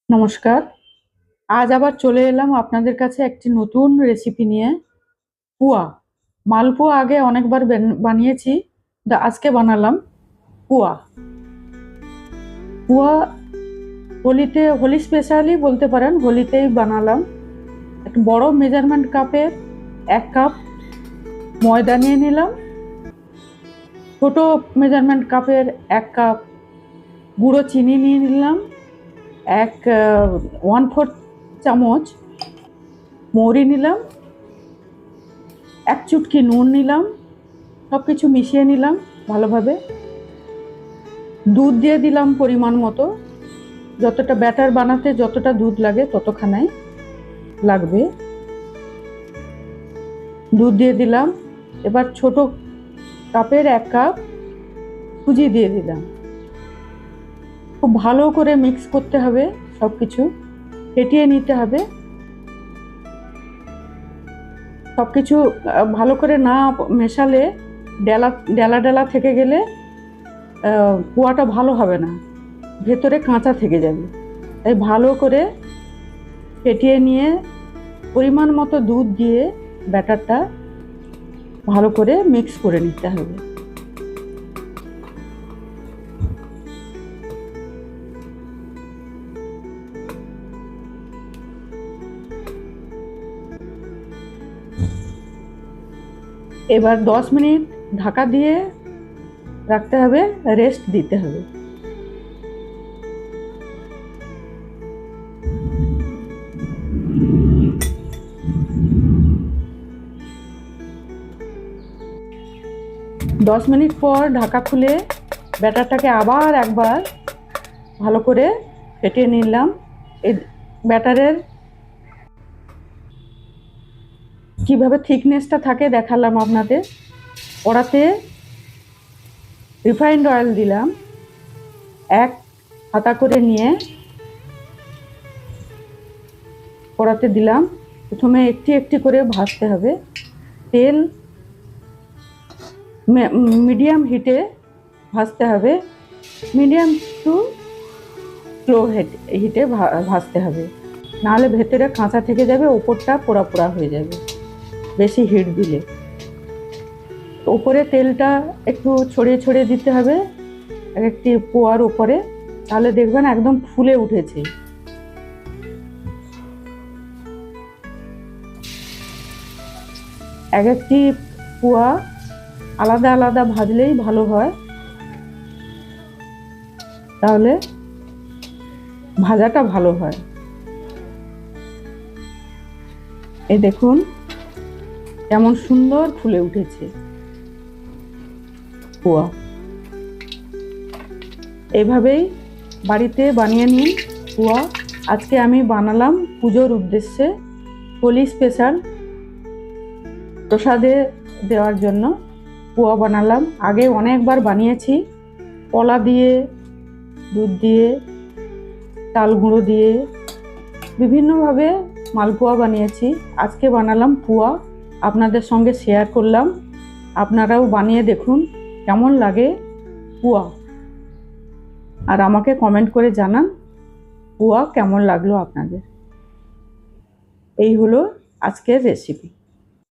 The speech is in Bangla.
নমস্কার। আজ আবার চলে এলাম আপনাদের কাছে একটি নতুন রেসিপি নিয়ে। পুয়া, মালপোয়া আগে অনেকবার বানিয়েছি, আজকে বানালাম পুয়া। পুয়া হোলি স্পেশালি বলতে পারেন, হোলিতেই বানালাম। একটা বড় মেজারমেন্ট কাপের 1 কাপ ময়দা নিয়ে নিলাম। ছোট মেজারমেন্ট কাপের 1 কাপ গুঁড়ো চিনি নিয়ে নিলাম। 1/4 চামচ মৌরি নিলাম। 1 চুটকি নুন নিলাম। সব কিছু মিশিয়ে নিলাম ভালোভাবে। দুধ দিয়ে দিলাম পরিমাণ মতো, যতটা ব্যাটার বানাতে যতটা দুধ লাগে ততখানাই লাগবে। দুধ দিয়ে দিলাম। এবার ছোট কাপের 1 কাপ সুজি দিয়ে দিলাম। খুব ভালো করে মিক্স করতে হবে, সব কিছু ফেটিয়ে নিতে হবে। সব কিছু ভালো করে না মেশালে ডেলা ডেলা ডেলা থেকে গেলে পোয়াটা ভালো হবে না, ভেতরে কাঁচা থেকে যাবে। তাই ভালো করে ফেটিয়ে নিয়ে পরিমাণ মতো দুধ দিয়ে ব্যাটারটা ভালো করে মিক্স করে নিতে হবে। এবার 10 মিনিট ঢাকা দিয়ে রাখতে হবে, রেস্ট দিতে হবে। দশ মিনিট পর ঢাকা খুলে ব্যাটারটাকে আবার একবার ভালো করে ফেটিয়ে নিলাম। এই ব্যাটারের কিভাবে থিকনেসটা থাকে দেখালাম আপনাদের। কড়াতে রিফাইন্ড অয়েল দিলাম 1 হাতা করে নিয়ে কড়াতে দিলাম। প্রথমে একটি একটি করে ভাজতে হবে। তেল মিডিয়াম হিটে ভাজতে হবে, মিডিয়াম টু স্লো হিটে ভাজতে হবে, নাহলে ভেতরে কাঁচা থেকে যাবে, ওপরটা পোড়া পোড়া হয়ে যাবে বেশি হিট দিলে। ওপরে তেলটা একটু ছড়িয়ে ছড়িয়ে দিতে হবে একটি পোয়ার উপরে, তাহলে দেখবেন একদম ফুলে উঠেছে। একটি পোয়া আলাদা আলাদা ভাজলেই ভালো হয়, তাহলে ভাজাটা ভালো হয়। এই দেখুন কেমন সুন্দর ফুলে উঠেছে পোয়া। এইভাবেই বাড়িতে বানিয়ে নিন পোয়া। আজকে আমি বানালাম পুজোর উদ্দেশ্যে, হোলি স্পেশাল প্রসাদে দেওয়ার জন্য পোয়া বানালাম। আগে অনেকবার বানিয়েছি, কলা দিয়ে, দুধ দিয়ে, চাল গুঁড়ো দিয়ে বিভিন্নভাবে মালপোয়া বানিয়েছি। আজকে বানালাম পোয়া, আপনাদের সঙ্গে শেয়ার করলাম। আপনারাও বানিয়ে দেখুন কেমন লাগে পোয়া, আর আমাকে কমেন্ট করে জানান পোয়া কেমন লাগলো আপনাদের। এই হলো আজকের রেসিপি।